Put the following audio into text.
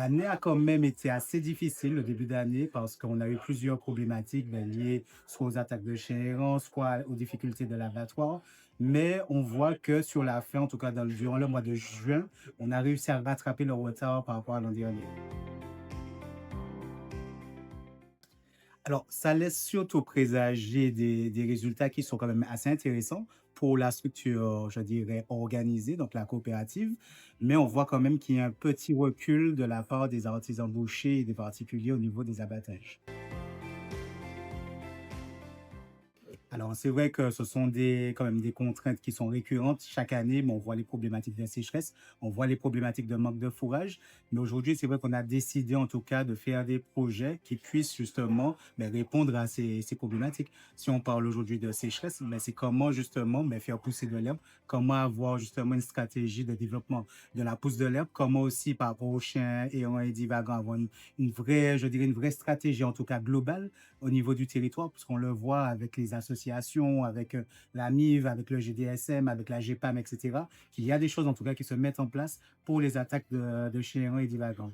L'année a quand même été assez difficile, le début d'année, parce qu'on a eu plusieurs problématiques liées soit aux attaques de chien errant, soit aux difficultés de l'abattoir. Mais on voit que sur la fin, en tout cas durant le mois de juin, on a réussi à rattraper le retard par rapport à l'an dernier. Alors, ça laisse surtout présager des résultats qui sont quand même assez intéressants pour la structure, je dirais, organisée, donc la coopérative. Mais on voit quand même qu'il y a un petit recul de la part des artisans bouchers et des particuliers au niveau des abattages. Alors, c'est vrai que ce sont quand même des contraintes qui sont récurrentes chaque année, mais on voit les problématiques de sécheresse, on voit les problématiques de manque de fourrage. Mais aujourd'hui, c'est vrai qu'on a décidé, en tout cas, de faire des projets qui puissent justement répondre à ces problématiques. Si on parle aujourd'hui de sécheresse, c'est comment justement faire pousser de l'herbe, comment avoir justement une stratégie de développement de la pousse de l'herbe, comment aussi par rapport aux chiens errants et divagants avoir une vraie, je dirais, une vraie stratégie, en tout cas globale, au niveau du territoire, puisqu'on le voit avec les associations, avec la MIV, avec le GDSM, avec la GPAM, etc., qu'il y a des choses en tout cas qui se mettent en place pour les attaques de chiens errants et divagants.